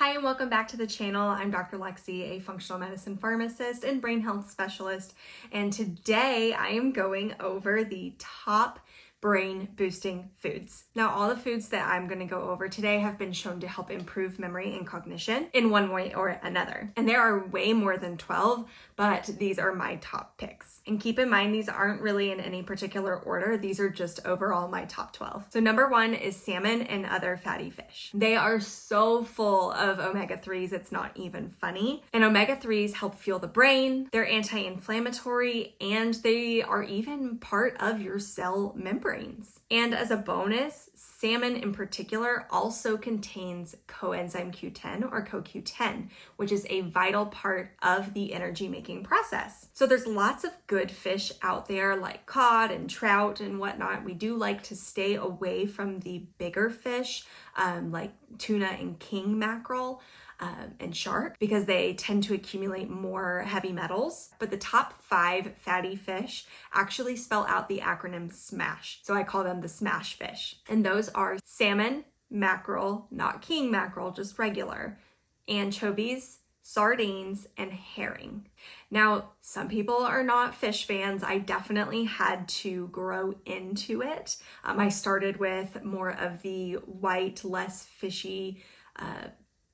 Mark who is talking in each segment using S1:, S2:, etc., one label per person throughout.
S1: Hi and welcome back to the channel. I'm Dr. Lexi, a functional medicine pharmacist and brain health specialist. And today I am going over the top brain boosting foods. Now, all the foods that I'm going to go over today have been shown to help improve memory and cognition in one way or another. And there are way more than 12, but these are my top picks. And keep in mind, these aren't really in any particular order. These are just overall my top 12. So number 1 is salmon and other fatty fish. They are so full of omega-3s, it's not even funny. And omega-3s help fuel the brain, they're anti-inflammatory, and they are even part of your cell membranes. And as a bonus, salmon in particular also contains coenzyme Q10 or CoQ10, which is a vital part of the energy making process. So there's lots of good fish out there like cod and trout and whatnot. We do like to stay away from the bigger fish like tuna and king mackerel and shark because they tend to accumulate more heavy metals. But the top 5 fatty fish actually spell out the acronym SMASH. So I call them the SMASH fish. And those are salmon, mackerel, not king mackerel, just regular, anchovies, sardines, and herring. Now, some people are not fish fans. I definitely had to grow into it. I started with more of the white, less fishy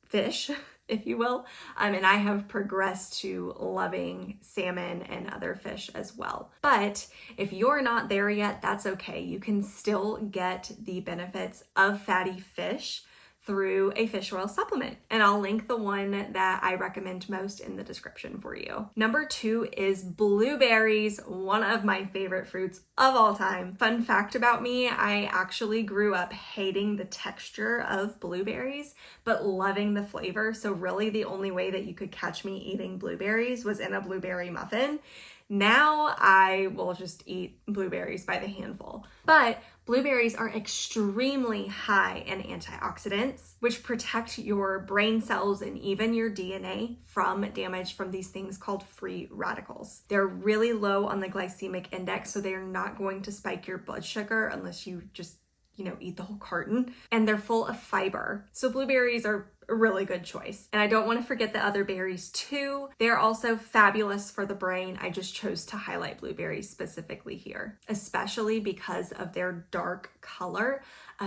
S1: fish, if you will, and I have progressed to loving salmon and other fish as well. But if you're not there yet, that's okay. You can still get the benefits of fatty fish through a fish oil supplement. And I'll link the one that I recommend most in the description for you. Number 2 is blueberries, one of my favorite fruits of all time. Fun fact about me, I actually grew up hating the texture of blueberries, but loving the flavor. So really the only way that you could catch me eating blueberries was in a blueberry muffin. Now I will just eat blueberries by the handful. But blueberries are extremely high in antioxidants, which protect your brain cells and even your DNA from damage from these things called free radicals. They're really low on the glycemic index, so they're not going to spike your blood sugar unless you just eat the whole carton. And they're full of fiber. So blueberries are a really good choice. And I don't want to forget the other berries too. They're also fabulous for the brain. I just chose to highlight blueberries specifically here, especially because of their dark color.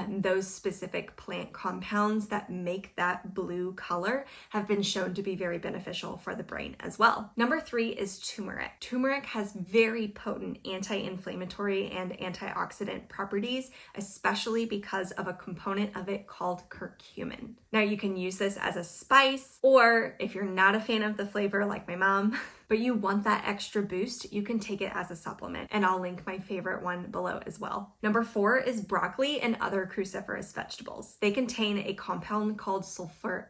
S1: Those specific plant compounds that make that blue color have been shown to be very beneficial for the brain as well. Number 3 is turmeric. Turmeric has very potent anti-inflammatory and antioxidant properties, especially because of a component of it called curcumin. Now you can use this as a spice, or if you're not a fan of the flavor like my mom, but you want that extra boost, you can take it as a supplement. And I'll link my favorite one below as well. Number 4 is broccoli and other cruciferous vegetables. They contain a compound called sulforaphane.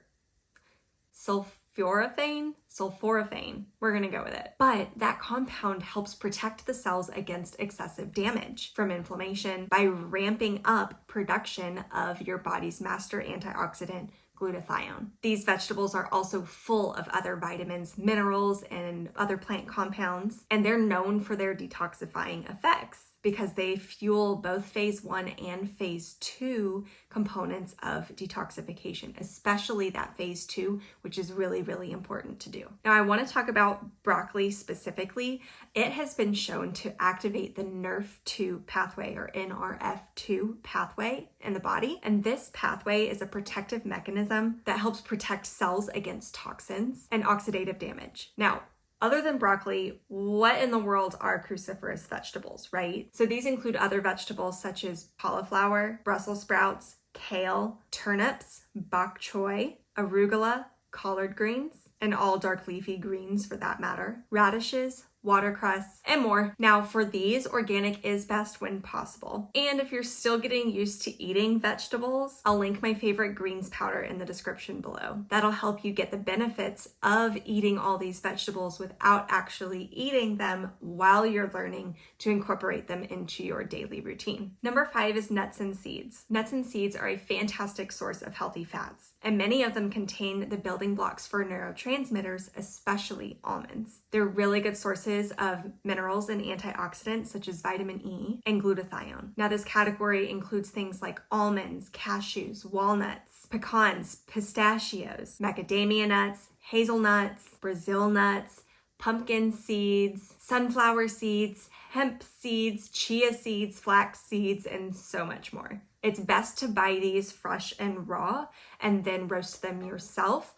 S1: We're gonna go with it. But that compound helps protect the cells against excessive damage from inflammation by ramping up production of your body's master antioxidant, glutathione. These vegetables are also full of other vitamins, minerals, and other plant compounds, and they're known for their detoxifying effects because they fuel both phase 1 and phase 2 components of detoxification, especially that phase 2, which is really, really important to do. Now, I want to talk about broccoli specifically. It has been shown to activate the NRF2 pathway or NRF2 pathway in the body. And this pathway is a protective mechanism that helps protect cells against toxins and oxidative damage. Now, other than broccoli, what in the world are cruciferous vegetables, right? So these include other vegetables such as cauliflower, Brussels sprouts, kale, turnips, bok choy, arugula, collard greens, and all dark leafy greens for that matter, radishes, watercress, and more. Now for these, organic is best when possible. And if you're still getting used to eating vegetables, I'll link my favorite greens powder in the description below. That'll help you get the benefits of eating all these vegetables without actually eating them while you're learning to incorporate them into your daily routine. Number 5 is nuts and seeds. Nuts and seeds are a fantastic source of healthy fats, and many of them contain the building blocks for neurotransmitters, especially almonds. They're really good sources of minerals and antioxidants such as vitamin E and glutathione. Now, this category includes things like almonds, cashews, walnuts, pecans, pistachios, macadamia nuts, hazelnuts, Brazil nuts, pumpkin seeds, sunflower seeds, hemp seeds, chia seeds, flax seeds, and so much more. It's best to buy these fresh and raw and then roast them yourself.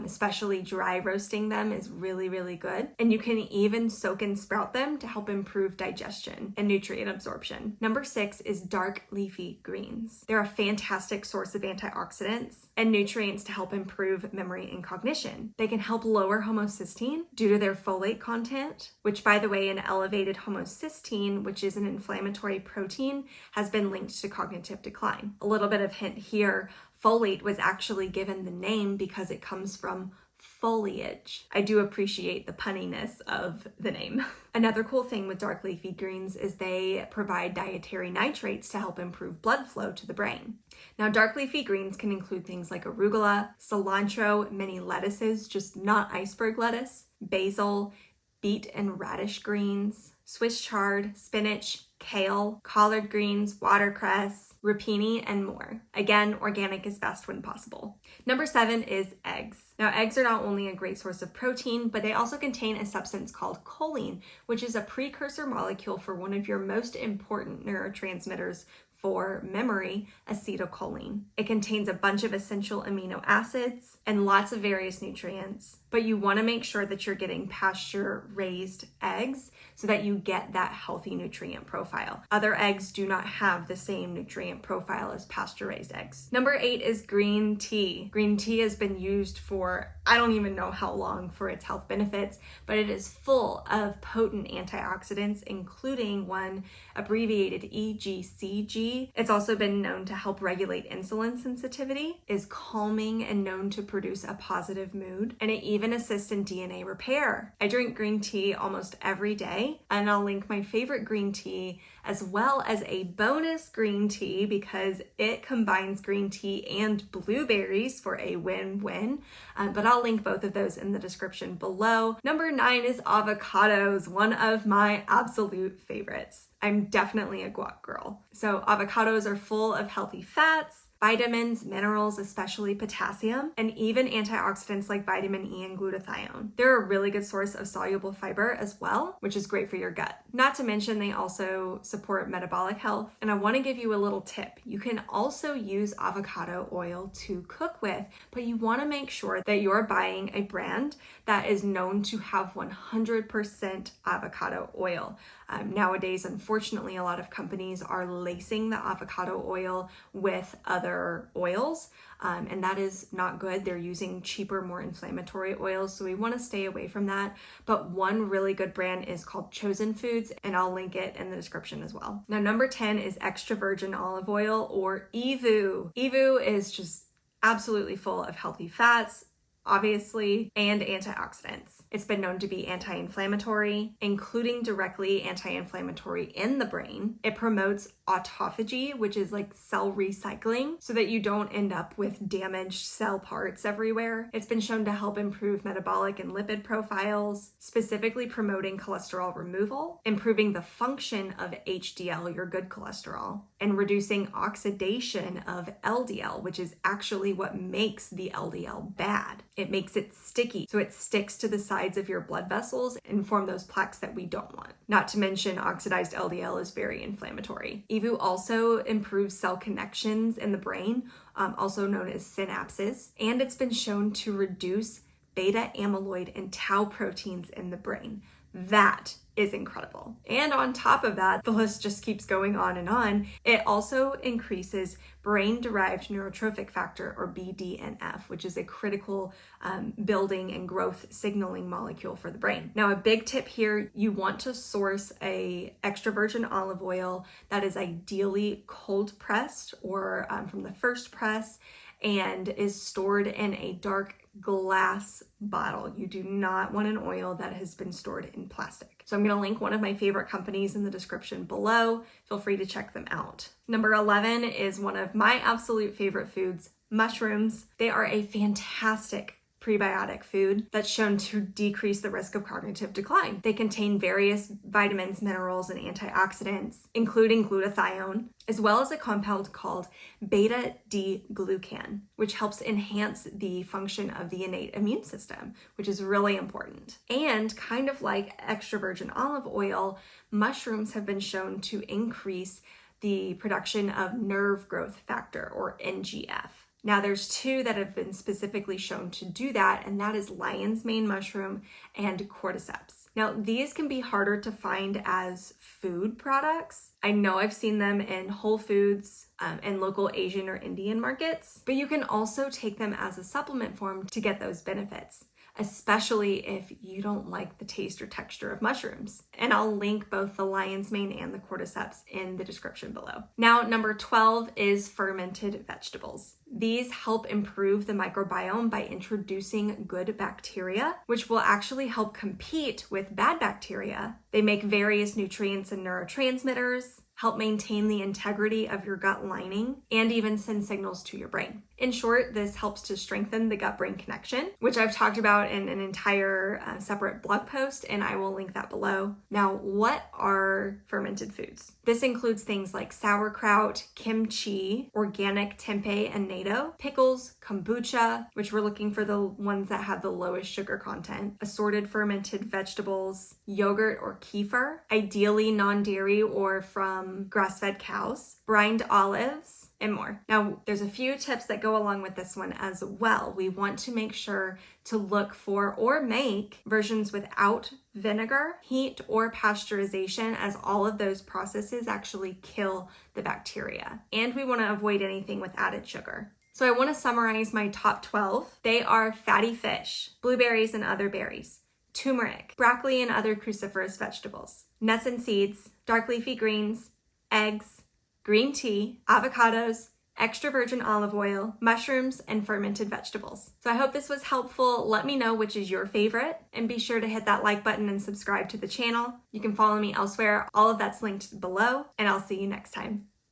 S1: Especially dry roasting them is really, really good. And you can even soak and sprout them to help improve digestion and nutrient absorption. Number 6 is dark leafy greens. They're a fantastic source of antioxidants and nutrients to help improve memory and cognition. They can help lower homocysteine due to their folate content, which, by the way, an elevated homocysteine, which is an inflammatory protein, has been linked to cognitive decline. A little bit of hint here. Folate was actually given the name because it comes from foliage. I do appreciate the punniness of the name. Another cool thing with dark leafy greens is they provide dietary nitrates to help improve blood flow to the brain. Now, dark leafy greens can include things like arugula, cilantro, many lettuces, just not iceberg lettuce, basil, beet and radish greens, Swiss chard, spinach, kale, collard greens, watercress, rapini, and more. Again, organic is best when possible. Number 7 is eggs. Now, eggs are not only a great source of protein, but they also contain a substance called choline, which is a precursor molecule for one of your most important neurotransmitters for memory, acetylcholine. It contains a bunch of essential amino acids and lots of various nutrients, but you want to make sure that you're getting pasture-raised eggs so that you get that healthy nutrient profile. Other eggs do not have the same nutrient profile as pasture-raised eggs. Number 8 is green tea. Green tea has been used for I don't even know how long for its health benefits, but it is full of potent antioxidants, including one abbreviated EGCG. It's also been known to help regulate insulin sensitivity, is calming and known to produce a positive mood, and it even assists in DNA repair. I drink green tea almost every day, and I'll link my favorite green tea as well as a bonus green tea because it combines green tea and blueberries for a win-win. But I'll link both of those in the description below. Number 9 is avocados, one of my absolute favorites. I'm definitely a guac girl. So avocados are full of healthy fats, vitamins, minerals, especially potassium, and even antioxidants like vitamin E and glutathione. They're a really good source of soluble fiber as well, which is great for your gut. Not to mention they also support metabolic health. And I want to give you a little tip. You can also use avocado oil to cook with, but you want to make sure that you're buying a brand that is known to have 100% avocado oil. Nowadays, unfortunately, a lot of companies are lacing the avocado oil with other oils, and that is not good. They're using cheaper, more inflammatory oils, so we want to stay away from that. But one really good brand is called Chosen Foods, and I'll link it in the description as well. Now, number 10 is extra virgin olive oil, or EVOO. EVOO is just absolutely full of healthy fats, obviously, and antioxidants. It's been known to be anti-inflammatory, including directly anti-inflammatory in the brain. It promotes autophagy, which is like cell recycling, so that you don't end up with damaged cell parts everywhere. It's been shown to help improve metabolic and lipid profiles, specifically promoting cholesterol removal, improving the function of HDL, your good cholesterol, and reducing oxidation of LDL, which is actually what makes the LDL bad. It makes it sticky, so it sticks to the sides of your blood vessels and form those plaques that we don't want. Not to mention, oxidized LDL is very inflammatory. EVOO also improves cell connections in the brain, also known as synapses, and it's been shown to reduce beta amyloid and tau proteins in the brain. That is incredible. And on top of that, the list just keeps going on and on. It also increases brain-derived neurotrophic factor, or BDNF, which is a critical building and growth signaling molecule for the brain. Now, a big tip here, you want to source a extra virgin olive oil that is ideally cold pressed or from the first press and is stored in a dark glass bottle. You do not want an oil that has been stored in plastic. So I'm going to link one of my favorite companies in the description below. Feel free to check them out. Number 11 is one of my absolute favorite foods, mushrooms. They are a fantastic prebiotic food that's shown to decrease the risk of cognitive decline. They contain various vitamins, minerals, and antioxidants, including glutathione, as well as a compound called beta-D-glucan, which helps enhance the function of the innate immune system, which is really important. And kind of like extra virgin olive oil, mushrooms have been shown to increase the production of nerve growth factor, or NGF. Now, there's two that have been specifically shown to do that, and that is lion's mane mushroom and cordyceps. Now, these can be harder to find as food products. I know I've seen them in Whole Foods and local Asian or Indian markets, but you can also take them as a supplement form to get those benefits, especially if you don't like the taste or texture of mushrooms. And I'll link both the lion's mane and the cordyceps in the description below. Now, number 12 is fermented vegetables. These help improve the microbiome by introducing good bacteria, which will actually help compete with bad bacteria. They make various nutrients and neurotransmitters, help maintain the integrity of your gut lining, and even send signals to your brain. In short, this helps to strengthen the gut-brain connection, which I've talked about in an entire separate blog post, and I will link that below. Now, what are fermented foods? This includes things like sauerkraut, kimchi, organic tempeh and natto, pickles, kombucha, which we're looking for the ones that have the lowest sugar content, assorted fermented vegetables, yogurt or kefir, ideally non-dairy or from grass-fed cows, brined olives, and more. Now, there's a few tips that go along with this one as well. We want to make sure to look for or make versions without vinegar, heat, or pasteurization, as all of those processes actually kill the bacteria. And we want to avoid anything with added sugar. So I want to summarize my top 12. They are fatty fish, blueberries and other berries, turmeric, broccoli and other cruciferous vegetables, nuts and seeds, dark leafy greens, eggs, green tea, avocados, extra virgin olive oil, mushrooms, and fermented vegetables. So I hope this was helpful. Let me know which is your favorite, and be sure to hit that like button and subscribe to the channel. You can follow me elsewhere. All of that's linked below, and I'll see you next time.